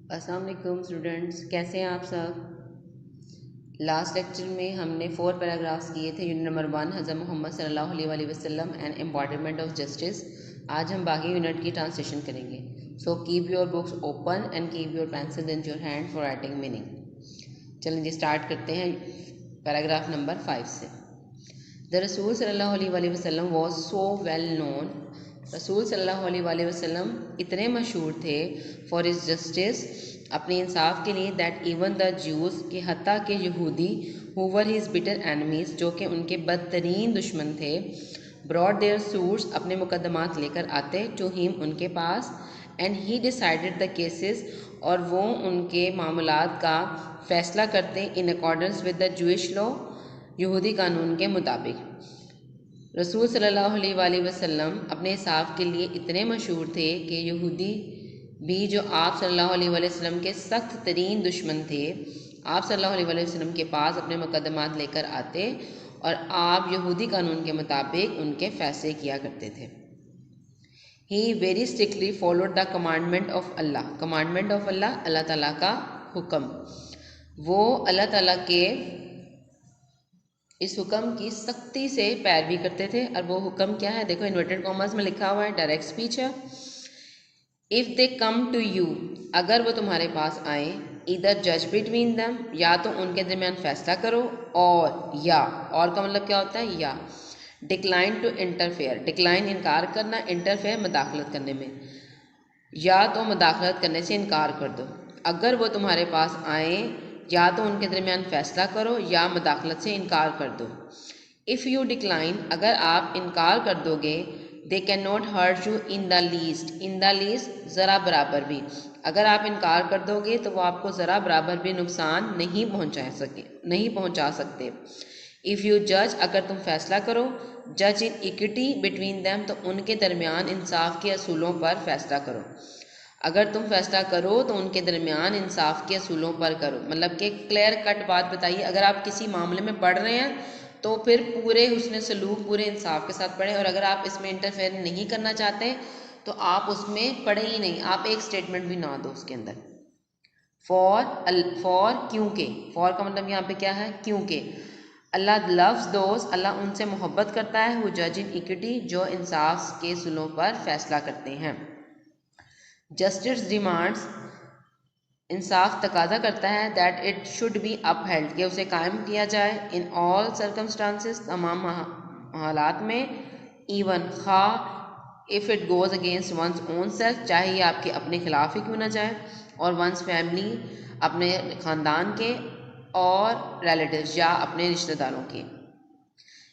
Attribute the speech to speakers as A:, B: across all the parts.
A: अस्सलाम वालेकुम स्टूडेंट्स, कैसे हैं आप सब। लास्ट लेक्चर में हमने 4 पैराग्राफ्स किए थे। यूनिट नंबर 1 हज़रत मोहम्मद सल्लल्लाहु अलैहि वसल्लम एंड एम्बॉडीमेंट ऑफ जस्टिस। आज हम बाकी यूनिट की ट्रांसलेशन करेंगे। So keep your books open and keep your pencil in your hand for writing meaning. चलें जी, स्टार्ट करते हैं पैराग्राफ नंबर 5 से। द रसूल सल्लल्लाहु अलैहि वसल्लम वॉज सो वेल नोन। रसूल सल्लल्लाहु अलैहि वसल्लम इतने मशहूर थे फॉर इज जस्टिस, अपने इंसाफ के लिए, दैट इवन द ज्यूज़, कि हत्ता के यहूदी, who were his bitter enemies, जो कि उनके बदतरीन दुश्मन थे, ब्रॉड देयर सूट्स, अपने मुकदमात लेकर आते, टू हिम, उनके पास, and he decided the cases, और वो उनके मामलात का फ़ैसला करते, in accordance with the Jewish law, यहूदी कानून के मुताबिक। रसूल सल्लल्लाहु अलैहि वसल्लम अपने इंसाफ के लिए इतने मशहूर थे कि यहूदी भी, जो आप सल्लल्लाहु अलैहि वसल्लम के सख्त तरीन दुश्मन थे, आप सल्लल्लाहु अलैहि वसल्लम के पास अपने मुकदमात लेकर आते और आप यहूदी कानून के मुताबिक उनके फैसले किया करते थे। He very strictly followed the commandment of Allah. Commandment of Allah, Allah ताला का हुक्म। वो अल्लाह ताला के इस हुक्म की सख्ती से पैरवी करते थे। और वो हुक्म क्या है, देखो इन्वर्टेड कॉमर्स में लिखा हुआ है, डायरेक्ट स्पीच है। If they come to you, अगर वो तुम्हारे पास आए, इधर जज बिटवीन दम, या तो उनके दरमियान फैसला करो, और या, और का मतलब क्या होता है, या। डिक्लाइन टू इंटरफेयर, डिक्लाइन इनकार करना, इंटरफेयर मदाखलत करने में, या तो मदाखलत करने से इनकार कर दो। अगर वो तुम्हारे पास आए, या तो उनके दरमियान फ़ैसला करो या मदाखलत से इनकार कर दो। इफ़ यू डिक्लाइन, अगर आप इनकार कर दोगे, they can not hurt you in the least, in the least ज़रा बराबर भी, अगर आप इनकार कर दोगे तो वो आपको ज़रा बराबर भी नुकसान नहीं पहुंचा सकते। इफ़ यू जज, अगर तुम फैसला करो, जज इन इक्विटी बिटवीन दैम, तो उनके दरमियान इंसाफ के असूलों पर फैसला करो। अगर तुम फैसला करो तो उनके दरमियान इंसाफ के असूलों पर करो, मतलब कि क्लियर कट बात बताइए। अगर आप किसी मामले में पढ़ रहे हैं तो फिर पूरे हुस्न सलूक, पूरे इंसाफ के साथ पढ़ें, और अगर आप इसमें इंटरफेयर नहीं करना चाहते तो आप उसमें पढ़े ही नहीं, आप एक स्टेटमेंट भी ना दो उसके अंदर। फॉर क्योंकि, फॉर का मतलब यहाँ पे क्या है, क्योंकि। अल्लाह लव्स दोस्त, अल्लाह उनसे मोहब्बत करता है, वो जज इन इक्विटी, जो इंसाफ के असूलों पर फैसला करते हैं। जस्टिस डिमांड्स, इंसाफ तकाजा करता है, that it should be upheld, कि उसे कायम किया जाए, इन ऑल सर्कमस्टांसिस, तमाम हालात में, इवन खा, if it goes against one's own self, चाहे ये आपके अपने खिलाफ ही क्यों ना जाए, और वंस फैमिली, अपने ख़ानदान के, और रिलेटिव्स, या अपने रिश्तेदारों के।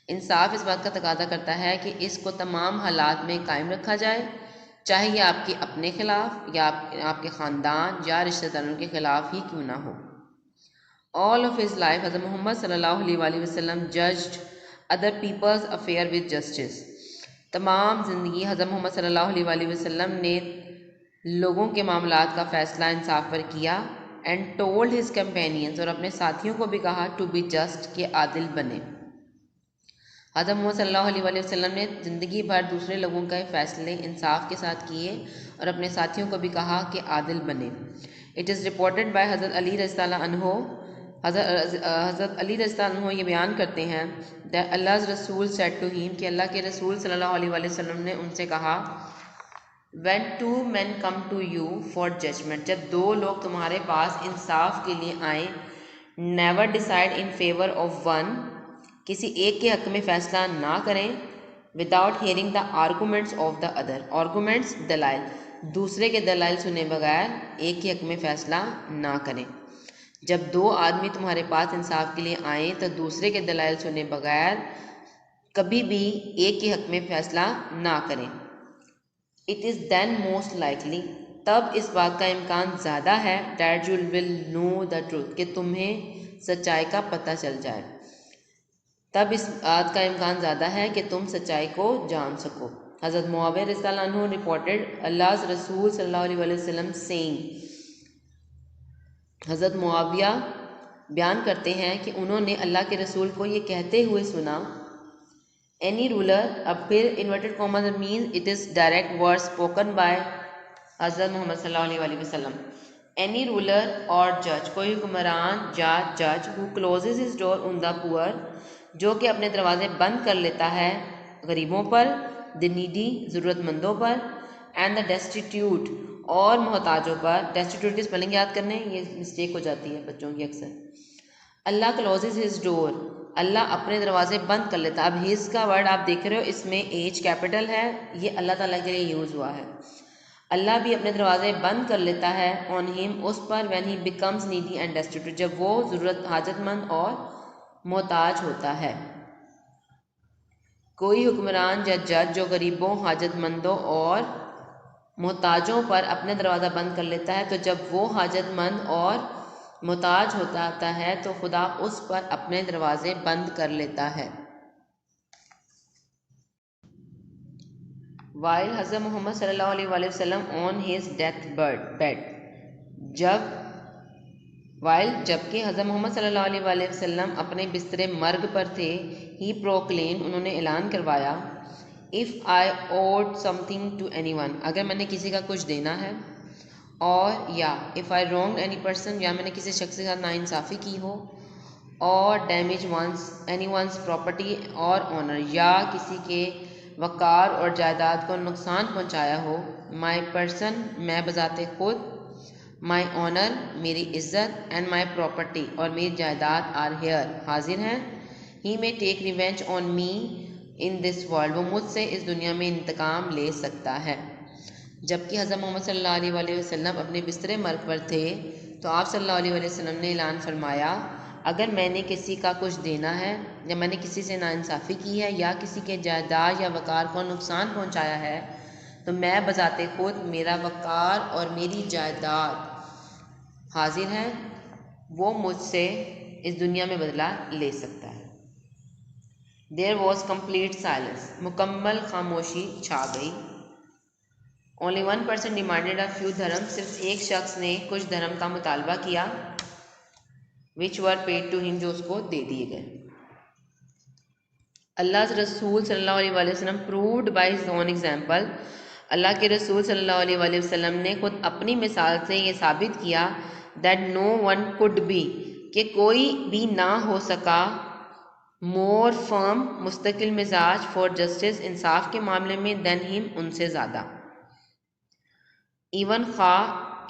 A: इंसाफ इस बात का तकाजा करता है कि इसको तमाम हालात में कायम रखा जाए, चाहे ये आपके अपने खिलाफ या आपके ख़ानदान या रिश्तेदारों के खिलाफ ही क्यों ना हो। ऑल ऑफ हिज लाइफ हज़रत मोहम्मद सल्लल्लाहु अलैहि वसल्लम judged other peoples affair with justice. तमाम ज़िंदगी हज़रत मोहम्मद सल्लल्लाहु अलैहि वसल्लम ने लोगों के मामलात का फ़ैसला इंसाफ पर किया। एंड टोल्ड हिज कंपेनियंस, और अपने साथियों को भी कहा, टू बी जस्ट, के आदिल बने। हज़रत मोहम्मद सल्लल्लाहु अलैहि वसल्लम ने ज़िंदगी भर दूसरे लोगों के फ़ैसले इंसाफ के साथ किए और अपने साथियों को भी कहा कि आदिल बने। इट इज़ रिपोर्टेड बाय हज़रत अली रज़ियल्लाहु अन्हु, हज़रत अली रज़ियल्लाहु अन्हु ये बयान करते हैं, दैट अल्लाह रसूल सेड टू हिम, कि अल्लाह के रसूल सल्लल्लाहु अलैहि वसल्लम ने उनसे कहा, when two man come to you for judgment, जब दो लोग तुम्हारे पास इंसाफ के लिए आए, never decide in favour of one, किसी एक के हक़ में फ़ैसला ना करें, without hearing the arguments of the other, arguments दलाइल, दूसरे के दलाइल सुने बगैर एक के हक़ में फ़ैसला ना करें। जब दो आदमी तुम्हारे पास इंसाफ के लिए आए तो दूसरे के दलाइल सुने बगैर कभी भी एक के हक़ में फ़ैसला ना करें। It is then most likely, तब इस बात का इम्कान ज़्यादा है, that you will know the truth, कि तुम्हें सच्चाई का पता चल जाए। तब इस बात का इम्कान ज़्यादा है कि तुम सच्चाई को जान सको। हज़रत मुआविया रज़ियल्लाहु अन्हु रिपोर्टेड अल्लाह रसूल सल्लल्लाहु अलैहि वसल्लम सेइंग, हज़रत मुआविया बयान करते हैं कि उन्होंने अल्लाह के रसूल को ये कहते हुए सुना, एनी रूलर, अब फिर inverted commas mean it is direct word spoken by हज़रत मोहम्मद सल्लल्लाहु अलैहि वसल्लम, एनी रूलर और जज, कोई हुक्मरान या जज, who closes his door on the poor, जो कि अपने दरवाजे बंद कर लेता है गरीबों पर, द नीडी, ज़रूरतमंदों पर, एंड द डेस्टिट्यूट, और मोहताजों पर। डेस्टिट्यूट की स्पेलिंग याद करने, ये मिस्टेक हो जाती है बच्चों की अक्सर। अल्लाह क्लोजेज हिज डोर, अल्लाह अपने दरवाजे बंद कर लेता है। अब हिज का वर्ड आप देख रहे हो, इसमें एच कैपिटल है, ये अल्लाह ताला के लिए यूज़ हुआ है। अल्लाह भी अपने दरवाजे बंद कर लेता है ऑन हिम, उस पर, when he becomes needy and destitute, जब वो ज़रूरत हाजतमंद और मोहताज होता है। कोई हुक्मरान या जज जो गरीबों, हाजतमंदों और मोहताजों पर अपने दरवाज़ा बंद कर लेता है, तो जब वो हाजतमंद और मोहताज होता है तो खुदा उस पर अपने दरवाजे बंद कर लेता है। वाइल हज़रत मोहम्मद सल्लल्लाहु अलैहि वसल्लम ऑन हिज डेथ बेड, जबकि हज़रत मोहम्मद सल्लल्लाहु अलैहि वसल्लम अपने बिस्तरे मर्ग पर थे, ही प्रोक्लेम, उन्होंने ऐलान करवाया, if I owed something to anyone, अगर मैंने किसी का कुछ देना है, और या if I wrong any person, या मैंने किसी शख्स के साथ नाइंसाफ़ी की हो, और डैमेज एनी वंस प्रॉपर्टी और ऑनर, या किसी के वक़ार और जायदाद को नुकसान पहुंचाया हो, माई पर्सन, मैं बजाते खुद, माई ऑनर, मेरी इज़्ज़त, एंड माई प्रॉपर्टी, और मेरी जायदाद, आर हेयर, हाजिर हैं, he may take revenge on me in this world, वो मुझसे इस दुनिया में इंतकाम ले सकता है। जबकि हज़रत मोहम्मद सल्लल्लाहु अलैहि वसल्लम अपने बिस्तरे मर्ग पर थे, तो आप सल्लल्लाहु अलैहि वसल्लम ने ऐलान फरमाया, अगर मैंने किसी का कुछ देना है, या मैंने किसी से नाइंसाफ़ी की है, या किसी के जायदाद या वक़ार को नुकसान पहुंचाया है, तो मैं बजाते खुद, मेरा वक़ार और मेरी जायदाद हाजिर है, वो मुझसे इस दुनिया में बदला ले सकता है। देयर वॉज कम्प्लीट साइलेंस, मुकम्मल खामोशी छा गई। ओनली 1% डिमांडेड अ फ्यू धर्म, सिर्फ एक शख्स ने कुछ धर्म का मुतालबा किया, विच वर पेड टू हिम, जो उसको दे दिए गए। अल्लाह रसूल सल्लल्लाहु अलैहि वसल्लम proved by his own example, Allah के रसूल सल्लल्लाहु अलैहि वसल्लम ने खुद अपनी मिसाल से ये साबित किया, that no one could be, कि कोई भी ना हो सका, मोर फर्म, मुस्तकिल मिजाज, फॉर जस्टिस, इंसाफ के मामले में, देन हिम, उनसे ज़्यादा। इवन खा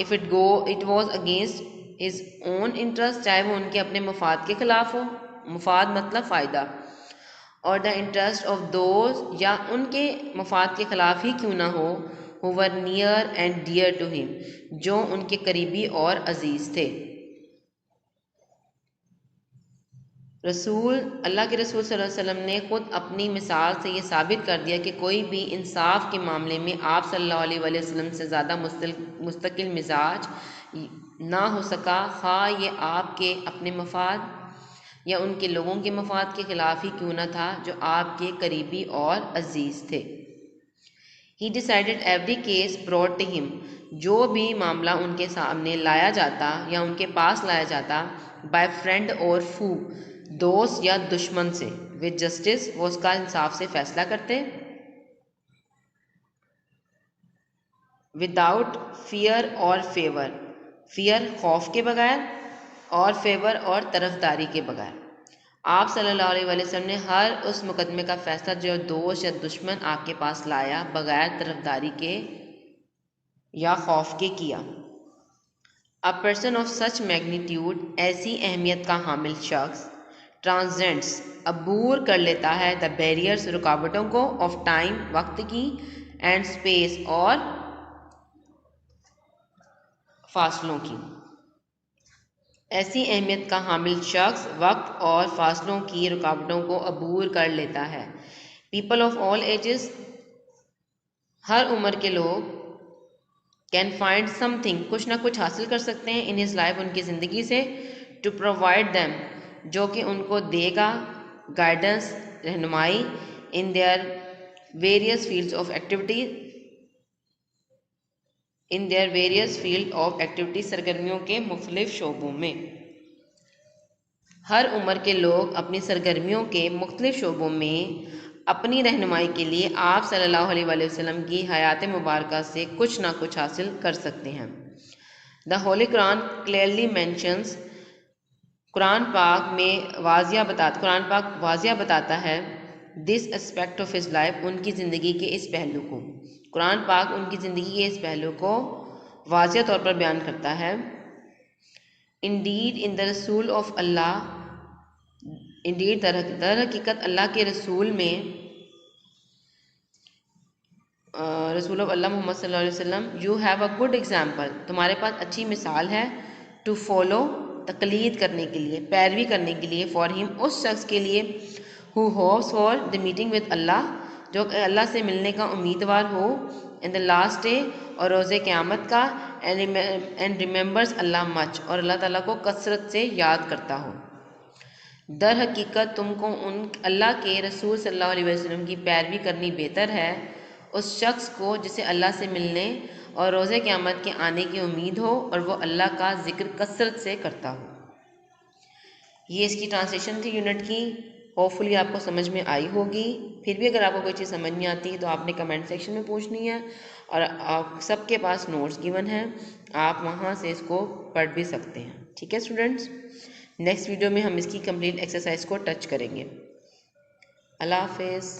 A: if it was against his own interest, चाहे वो उनके अपने मुफाद के खिलाफ हो, मुफाद मतलब फ़ायदा, और द इंटरेस्ट ऑफ दोज, या उनके मुफाद के खिलाफ ही क्यों ना हो, who were near and dear to him, जो उनके करीबी और अजीज़ थे। अल्लाह के रसूल सल्लल्लाहु अलैहि वसल्लम ने खुद अपनी मिसाल से ये साबित कर दिया कि कोई भी इंसाफ के मामले में आप सल्लल्लाहु अलैहि वसल्लम से ज़्यादा मुस्तकिल मिजाज ना हो सका, ख़ाह ये आपके अपने मफाद या उनके लोगों के मफाद के ख़िलाफ़ ही क्यों ना था, जो आपके करीबी और अजीज़ थे। He decided every case brought to him, जो भी मामला उनके सामने लाया जाता या उनके पास लाया जाता, बाय फ्रेंड और फू, दोस्त या दुश्मन से, विद जस्टिस, वो उसका इंसाफ से फैसला करते, विदाउट फियर और फेवर, फियर खौफ के बगैर, और फेवर और तरफदारी के बगैर। आप सल्लल्लाहु अलैहि वसल्लम ने हर उस मुकदमे का फैसला जो दोस्त या दुश्मन आपके पास लाया, बगैर तरफदारी के या खौफ के किया। A person of such magnitude, ऐसी अहमियत का हामिल शख्स, ट्रांसेंड्स, अबूर कर लेता है, द बैरियर्स, रुकावटों को, ऑफ टाइम, वक्त की, एंड स्पेस, और फासलों की। ऐसी अहमियत का हामिल शख्स वक्त और फासलों की रुकावटों को अबूर कर लेता है। पीपल ऑफ ऑल एजेस, हर उम्र के लोग, कैन फाइंड समथिंग, कुछ ना कुछ हासिल कर सकते हैं, इन हिज लाइफ, उनकी ज़िंदगी से, टू प्रोवाइड दैम, जो कि उनको देगा गाइडेंस, रहनुमाई, in their various fields of activity, सरगर्मियों के मुख्तलिफ शोबों में। हर उम्र के लोग अपनी सरगर्मियों के मुख्तलिफ शोबों में अपनी रहनुमाई के लिए आप सल्लल्लाहु अलैहि वसल्लम की हयात मुबारका से कुछ ना कुछ हासिल कर सकते हैं। The Holi Quran clearly mentions, Quran पाक वाजिया बताता है this aspect of his life, उनकी ज़िंदगी के इस पहलू को। कुरान पाक उनकी ज़िंदगी के इस पहलू को वाजिया तौर पर बयान करता है। इंडीड इन द रसूल ऑफ अल्लाह, इंडीड दर हकीकत अल्लाह के रसूल में, रसूल ऑफ अल्लाह मोहम्मद सल्लल्लाहु अलैहि वसल्लम, you have a good example, तुम्हारे पास अच्छी मिसाल है, टू फॉलो, तकलीद करने के लिए, पैरवी करने के लिए, फॉर हिम, उस शख्स के लिए, who hopes for the meeting with Allah, जो अल्लाह से मिलने का उम्मीदवार हो, इन द लास्ट डे, और रोज़े क़यामत का, एंड रिमेंबर्स अल्लाह मच, और अल्लाह ताला को कसरत से याद करता हो। दर हकीकत तुमको उन अल्लाह के रसूल सल्लल्लाहु अलैहि वसल्लम की पैरवी करनी बेहतर है उस शख्स को जिसे अल्लाह से मिलने और रोज़े क़यामत के आने की उम्मीद हो और वो अल्लाह का ज़िक्र कसरत से करता हो। ये इसकी ट्रांसलेशन थी यूनिट की। होपफुली आपको समझ में आई होगी। फिर भी अगर आपको कोई चीज़ समझ नहीं आती तो आपने कमेंट सेक्शन में पूछनी है, और आप सबके पास नोट्स गिवन हैं, आप वहाँ से इसको पढ़ भी सकते हैं। ठीक है स्टूडेंट्स, नेक्स्ट वीडियो में हम इसकी कंप्लीट एक्सरसाइज को टच करेंगे। अल्लाह हाफ़िज़।